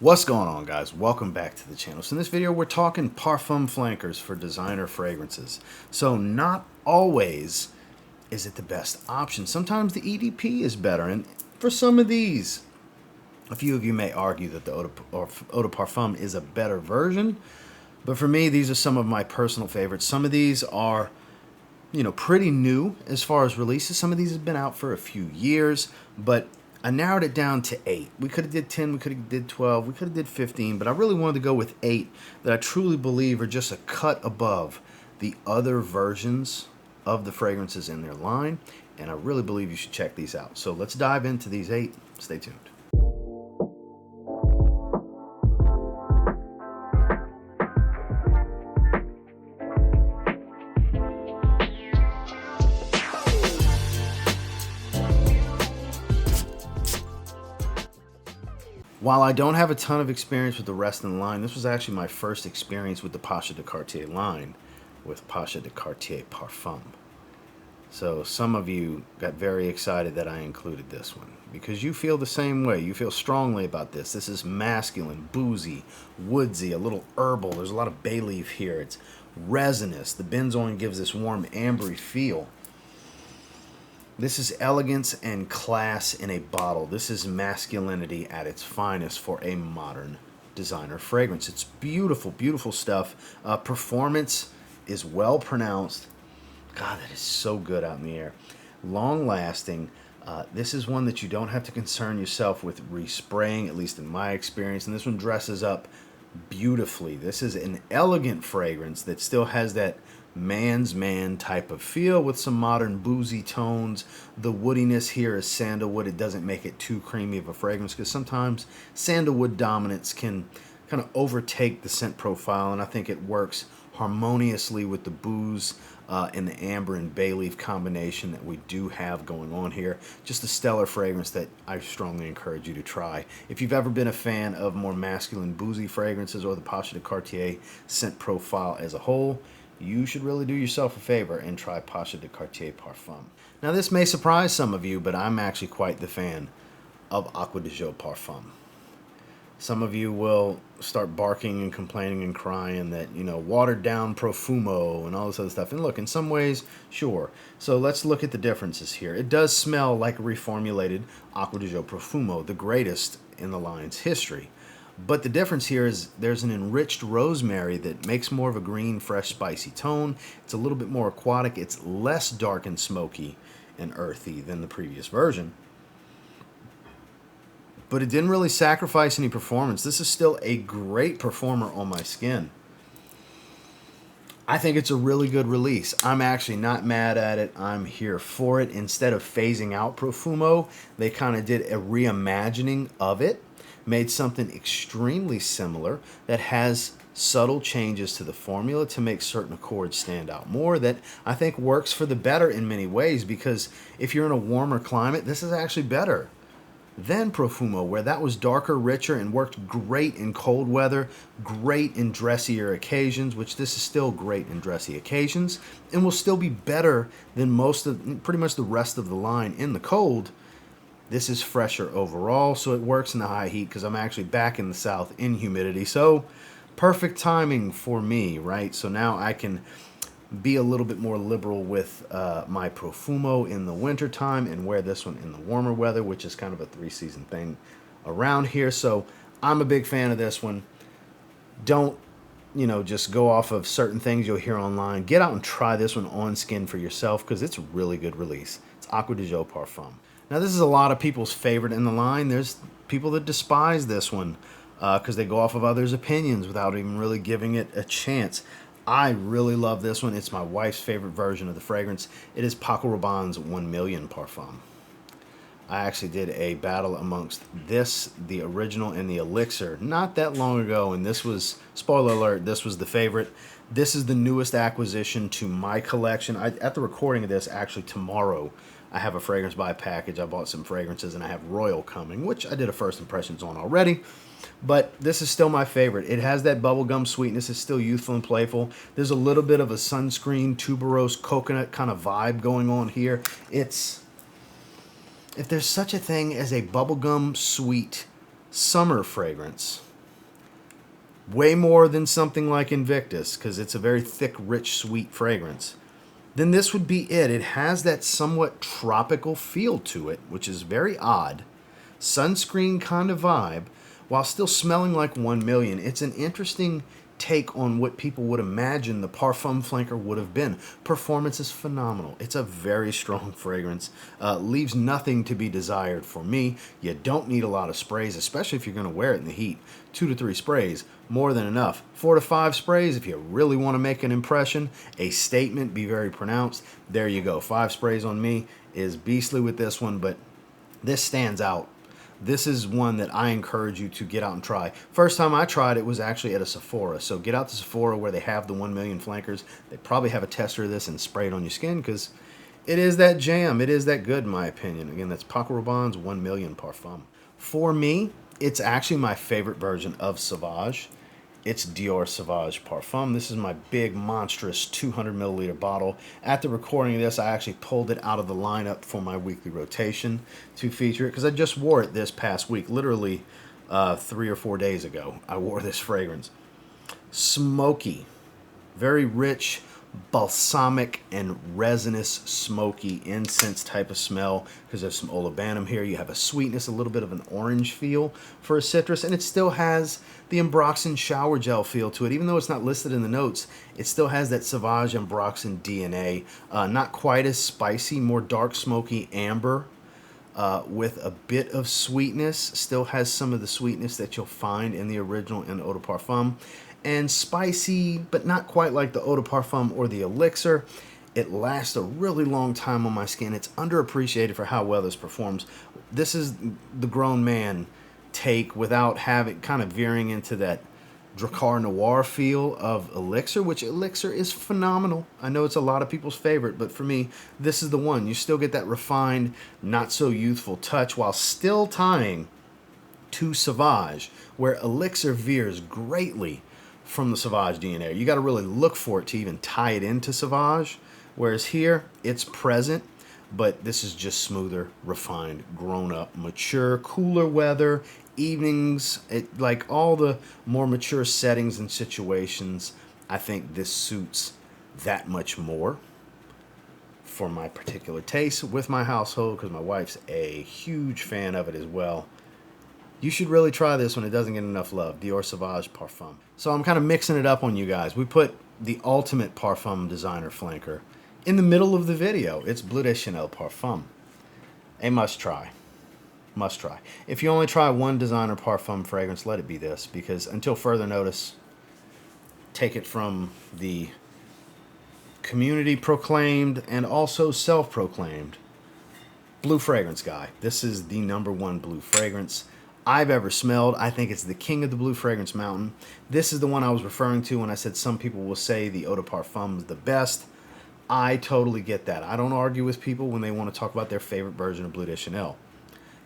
What's going on, guys? Welcome back to the channel. So in this video we're talking Parfum flankers for designer fragrances. So not always is it the best option. Sometimes the EDP is better, and for some of these, a few of you may argue that the Eau de Parfum is a better version, but for me these are some of my personal favorites. Some of these are pretty new as far as releases. Some of these have been out for a few years, but I narrowed it down to 8. We could have did 10, we could have did 12, we could have did 15, but I really wanted to go with 8 that I truly believe are just a cut above the other versions of the fragrances in their line, and I really believe you should check these out. So let's dive into these 8. Stay tuned. While I don't have a ton of experience with the rest of the line, this was actually my first experience with the Pasha de Cartier line, with Pasha de Cartier Parfum. So some of you got very excited that I included this one, because you feel the same way. You feel strongly about this. This is masculine, boozy, woodsy, a little herbal. There's a lot of bay leaf here. It's resinous. The benzoin gives this warm, ambery feel. This is elegance and class in a bottle. This is masculinity at its finest for a modern designer fragrance. It's beautiful, beautiful stuff. Performance is well pronounced. God, that is so good out in the air. Long lasting. This is one that you don't have to concern yourself with respraying, at least in my experience. And this one dresses up beautifully. This is an elegant fragrance that still has that man's man type of feel with some modern boozy tones. The woodiness here is sandalwood. It doesn't make it too creamy of a fragrance, because sometimes sandalwood dominance can kind of overtake the scent profile, and I think it works harmoniously with the booze and the amber and bay leaf combination that we do have going on here. Just a stellar fragrance that I strongly encourage you to try. If you've ever been a fan of more masculine boozy fragrances or the Pasha de Cartier scent profile as a whole, you should really do yourself a favor and try Pasha de Cartier Parfum. Now this may surprise some of you, but I'm actually quite the fan of Acqua di Gio Parfum. Some of you will start barking and complaining and crying that, watered down Profumo and all this other stuff. And look, in some ways, sure. So let's look at the differences here. It does smell like a reformulated Acqua di Gio Profumo, the greatest in the line's history. But the difference here is there's an enriched rosemary that makes more of a green, fresh, spicy tone. It's a little bit more aquatic. It's less dark and smoky and earthy than the previous version. But it didn't really sacrifice any performance. This is still a great performer on my skin. I think it's a really good release. I'm actually not mad at it. I'm here for it. Instead of phasing out Profumo, they kind of did a reimagining of it. Made something extremely similar that has subtle changes to the formula to make certain accords stand out more, that I think works for the better in many ways, because if you're in a warmer climate, this is actually better than Profumo, where that was darker, richer, and worked great in cold weather, great in dressier occasions, which this is still great in dressy occasions, and will still be better than pretty much the rest of the line in the cold. This is fresher overall, so it works in the high heat, because I'm actually back in the south in humidity. So perfect timing for me, right? So now I can be a little bit more liberal with my Profumo in the wintertime and wear this one in the warmer weather, which is kind of a 3-season thing around here. So I'm a big fan of this one. Don't just go off of certain things you'll hear online. Get out and try this one on skin for yourself, because it's a really good release. It's Acqua di Gio Parfum. Now, this is a lot of people's favorite in the line. There's people that despise this one because they go off of others' opinions without even really giving it a chance. I really love this one. It's my wife's favorite version of the fragrance. It is Paco Rabanne's 1 Million Parfum. I actually did a battle amongst this, the original, and the Elixir not that long ago, and this was, spoiler alert, this was the favorite. This is the newest acquisition to my collection. At the recording of this, actually tomorrow, I have a fragrance buy package. I bought some fragrances, and I have Royal coming, which I did a first impressions on already. But this is still my favorite. It has that bubblegum sweetness. It's still youthful and playful. There's a little bit of a sunscreen, tuberose, coconut kind of vibe going on here. If there's such a thing as a bubblegum sweet summer fragrance, way more than something like Invictus, because it's a very thick, rich, sweet fragrance, then this would be it. It has that somewhat tropical feel to it, which is very odd. Sunscreen kind of vibe, while still smelling like 1 million. It's an interesting take on what people would imagine the Parfum flanker would have been. Performance is phenomenal. It's a very strong fragrance. Leaves nothing to be desired for me. You don't need a lot of sprays, especially if you're going to wear it in the heat. 2 to 3 sprays, more than enough. 4 to 5 sprays if you really want to make an impression, a statement, be very pronounced. There you go. 5 sprays on me is beastly with this one, but this stands out. This is one that I encourage you to get out and try. First time I tried it was actually at a Sephora. So get out to Sephora where they have the 1 million flankers. They probably have a tester of this and spray it on your skin because it is that jam. It is that good in my opinion. Again, that's Paco Rabanne's 1 million Parfum. For me, it's actually my favorite version of Sauvage. It's Dior Sauvage Parfum. This is my big, monstrous 200 milliliter bottle. At the recording of this, I actually pulled it out of the lineup for my weekly rotation to feature it because I just wore it this past week, literally 3 or 4 days ago. I wore this fragrance. Smoky, very rich, balsamic and resinous, smoky incense type of smell because there's some olibanum here. You have a sweetness, a little bit of an orange feel for a citrus, and it still has the Ambroxan shower gel feel to it. Even though it's not listed in the notes, it still has that Sauvage Ambroxan DNA. Not quite as spicy, more dark, smoky amber with a bit of sweetness. Still has some of the sweetness that you'll find in the original in Eau de Parfum. And spicy, but not quite like the Eau de Parfum or the Elixir. It lasts a really long time on my skin. It's underappreciated for how well this performs. This is the grown man take without having kind of veering into that Drakkar Noir feel of Elixir, which Elixir is phenomenal. I know it's a lot of people's favorite, but for me, this is the one. You still get that refined, not so youthful touch while still tying to Sauvage, where Elixir veers greatly from the Sauvage DNA. You got to really look for it to even tie it into Sauvage, whereas here it's present, but this is just smoother, refined, grown up, mature, cooler weather, evenings, like all the more mature settings and situations. I think this suits that much more for my particular taste with my household because my wife's a huge fan of it as well. You should really try this when it doesn't get enough love. Dior Sauvage Parfum. So I'm kind of mixing it up on you guys. We put the ultimate Parfum designer flanker in the middle of the video. It's Bleu de Chanel Parfum. A must try. Must try. If you only try one designer Parfum fragrance, let it be this. Because until further notice, take it from the community proclaimed and also self-proclaimed blue fragrance guy. This is the #1 blue fragrance I've ever smelled. I think it's the king of the blue fragrance mountain. This is the one I was referring to when I said some people will say the Eau de Parfum is the best. I totally get that. I don't argue with people when they want to talk about their favorite version of Bleu de Chanel.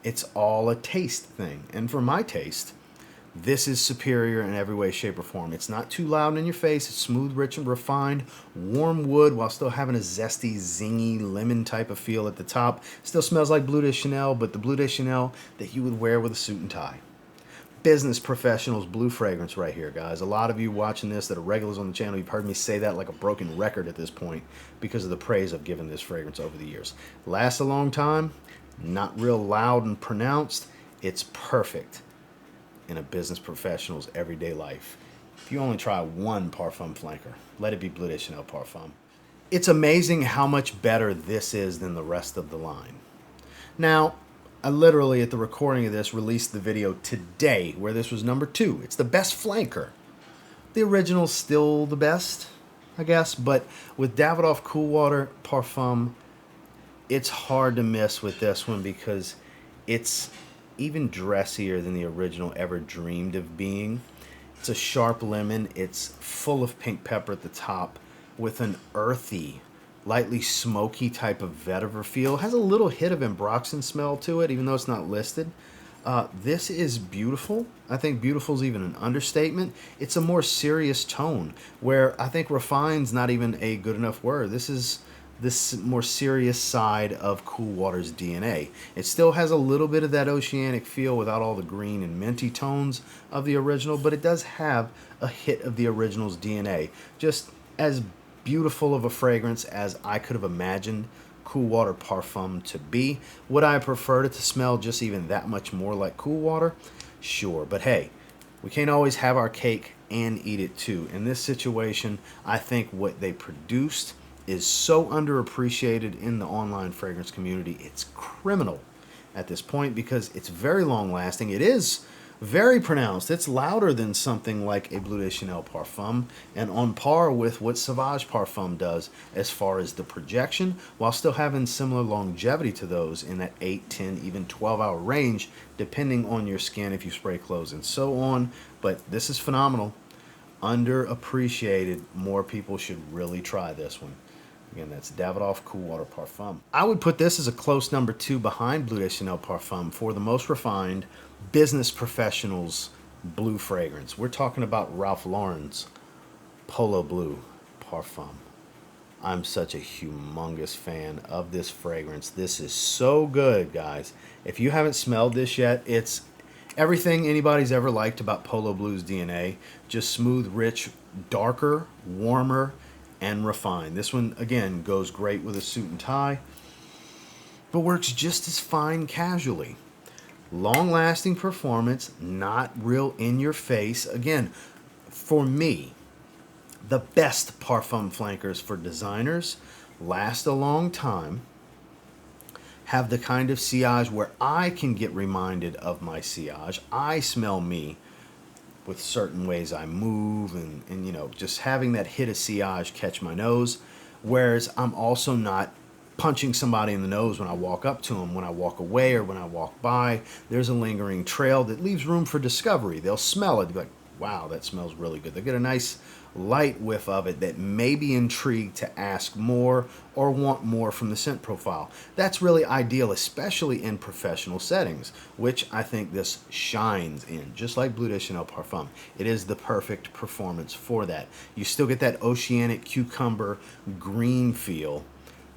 It's all a taste thing. And for my taste, this is superior in every way, shape, or form. It's not too loud in your face. It's smooth, rich, and refined. Warm wood while still having a zesty, zingy, lemon type of feel at the top. Still smells like Bleu de Chanel, but the Bleu de Chanel that you would wear with a suit and tie. Business professionals blue fragrance right here, guys. A lot of you watching this that are regulars on the channel, you've heard me say that like a broken record at this point because of the praise I've given this fragrance over the years. Lasts a long time, not real loud and pronounced. It's perfect in a business professional's everyday life. If you only try one Parfum flanker, let it be Bleu de Chanel Parfum. It's amazing how much better this is than the rest of the line. Now, I literally, at the recording of this, released the video today where this was #2. It's the best flanker. The original's still the best, I guess, but with Davidoff Cool Water Parfum, it's hard to miss with this one because it's even dressier than the original ever dreamed of being. It's a sharp lemon. It's full of pink pepper at the top with an earthy, lightly smoky type of vetiver feel. It has a little hit of Ambroxan smell to it, even though it's not listed. This is beautiful. I think beautiful is even an understatement. It's a more serious tone where I think refine's not even a good enough word. This is this more serious side of Cool Water's DNA. It still has a little bit of that oceanic feel without all the green and minty tones of the original, but it does have a hit of the original's DNA. Just as beautiful of a fragrance as I could have imagined Cool Water Parfum to be. Would I have preferred it to smell just even that much more like Cool Water? Sure, but hey, we can't always have our cake and eat it too. In this situation, I think what they produced is so underappreciated in the online fragrance community. It's criminal at this point because it's very long lasting. It is very pronounced. It's louder than something like a Bleu de Chanel Parfum and on par with what Sauvage Parfum does as far as the projection, while still having similar longevity to those in that 8, 10, even 12-hour range, depending on your skin, if you spray clothes and so on. But this is phenomenal. Underappreciated. More people should really try this one. Again, that's Davidoff Cool Water Parfum. I would put this as a close number 2 behind Bleu de Chanel Parfum for the most refined business professionals blue fragrance. We're talking about Ralph Lauren's Polo Blue Parfum. I'm such a humongous fan of this fragrance. This is so good, guys. If you haven't smelled this yet, it's everything anybody's ever liked about Polo Blue's DNA. Just smooth, rich, darker, warmer, and refined. This one, again, goes great with a suit and tie, but works just as fine casually. Long-lasting performance, not real in your face. Again, for me, the best parfum flankers for designers last a long time, have the kind of sillage where I can get reminded of my sillage. I smell me with certain ways I move and you know, just having that hit of sillage catch my nose, whereas I'm also not punching somebody in the nose when I walk up to them, when I walk away or when I walk by. There's a lingering trail that leaves room for discovery. They'll smell it, be like, wow, that smells really good. They'll get a nice light whiff of it that may be intrigued to ask more or want more from the scent profile. That's really ideal, especially in professional settings, which I think this shines in, just like Bleu de Chanel Parfum. It is the perfect performance for that. You still get that oceanic cucumber green feel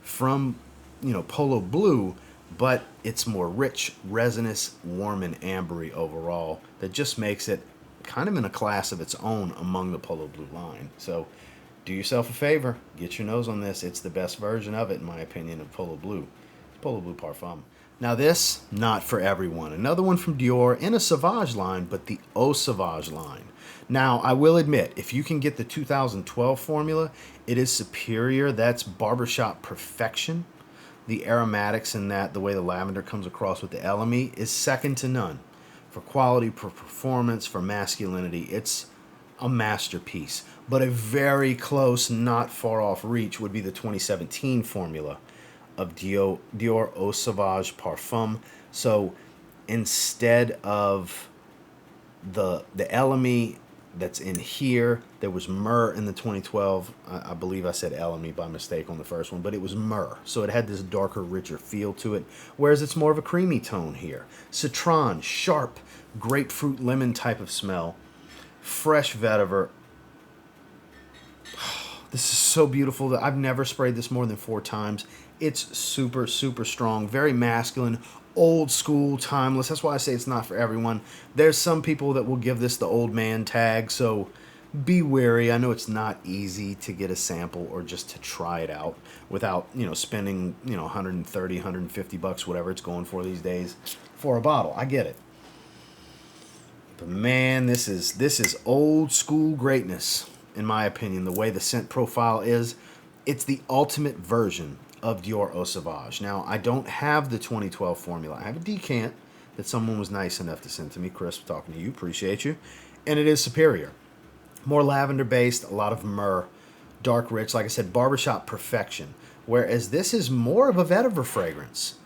from, you know, Polo Blue, but it's more rich, resinous, warm, and ambery overall. That just makes it kind of in a class of its own among the Polo Blue line. So do yourself a favor, get your nose on this. It's the best version of it, in my opinion, of Polo Blue. Polo Blue Parfum. Now this, not for everyone. Another one from Dior in a Sauvage line, but the Eau Sauvage line. Now, I will admit, if you can get the 2012 formula, it is superior. That's barbershop perfection. The aromatics in that, the way the lavender comes across with the LME, is second to none. For quality, for performance, for masculinity, it's a masterpiece. But a very close, not far off reach would be the 2017 formula of Dior Eau Sauvage Parfum. So instead of the LME that's in here, there was myrrh in the 2012. I believe I said LME by mistake on the first one, but it was myrrh. So it had this darker, richer feel to it, whereas it's more of a creamy tone here. Citron, sharp, grapefruit, lemon type of smell. Fresh vetiver. This is so beautiful. I've never sprayed this more than 4 times. It's super, super strong, very masculine, old school, timeless. That's why I say it's not for everyone. There's some people that will give this the old man tag, so be wary. I know it's not easy to get a sample or just to try it out without, you know, spending, you know, 130, 150 bucks, whatever it's going for these days for a bottle. I get it. But man, this is old school greatness, in my opinion. The way the scent profile is, it's the ultimate version of Dior Eau Sauvage. Now, I don't have the 2012 formula. I have a decant that someone was nice enough to send to me. Chris, talking to you, appreciate you. And it is superior. More lavender based, a lot of myrrh, dark rich, like I said, barbershop perfection. Whereas this is more of a vetiver fragrance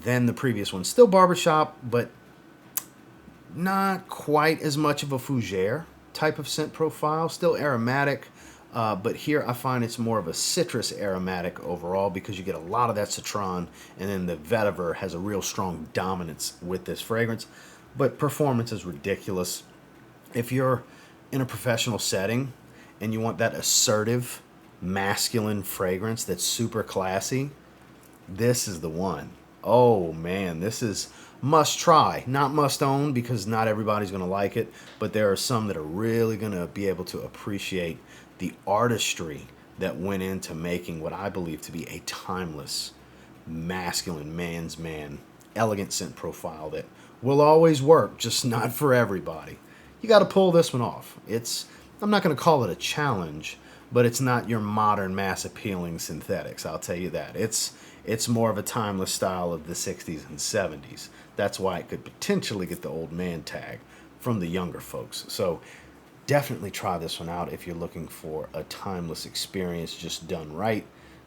than the previous one. Still barbershop, but not quite as much of a fougere type of scent profile. Still aromatic, but here I find it's more of a citrus aromatic overall because you get a lot of that citron, and then the vetiver has a real strong dominance with this fragrance. But performance is ridiculous. If you're in a professional setting and you want that assertive masculine fragrance that's super classy, this is the one. Oh man, this is must try, not must own, because not everybody's going to like it, but there are some that are really going to be able to appreciate the artistry that went into making what I believe to be a timeless, masculine, man's man, elegant scent profile that will always work, just not for everybody. You got to pull this one off. I'm not going to call it a challenge, but it's not your modern mass appealing synthetics, I'll tell you that. It's more of a timeless style of the 60s and 70s. That's why it could potentially get the old man tag from the younger folks. So definitely try this one out if you're looking for a timeless experience just done right.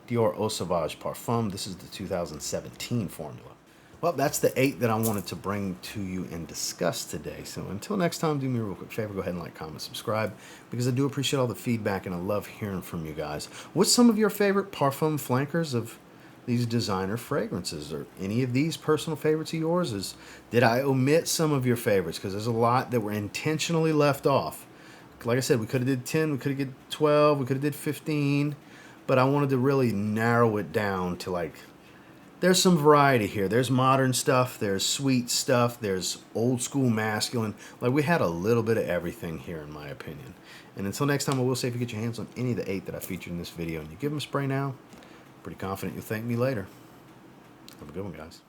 Dior Eau Sauvage Parfum. This is the 2017 formula. Well, that's the 8 that I wanted to bring to you and discuss today. So until next time, do me a real quick favor. Go ahead and like, comment, subscribe, because I do appreciate all the feedback and I love hearing from you guys. What's some of your favorite parfum flankers of these designer fragrances? Or any of these personal favorites of yours? Did I omit some of your favorites? Because there's a lot that were intentionally left off. Like I said, we could have did 10, we could have did 12, we could have did 15, but I wanted to really narrow it down to like, there's some variety here. There's modern stuff, there's sweet stuff, there's old school masculine. Like, we had a little bit of everything here, in my opinion. And until next time, I will say, if you get your hands on any of the 8 that I featured in this video and you give them a spray now, pretty confident you'll thank me later. Have a good one, guys.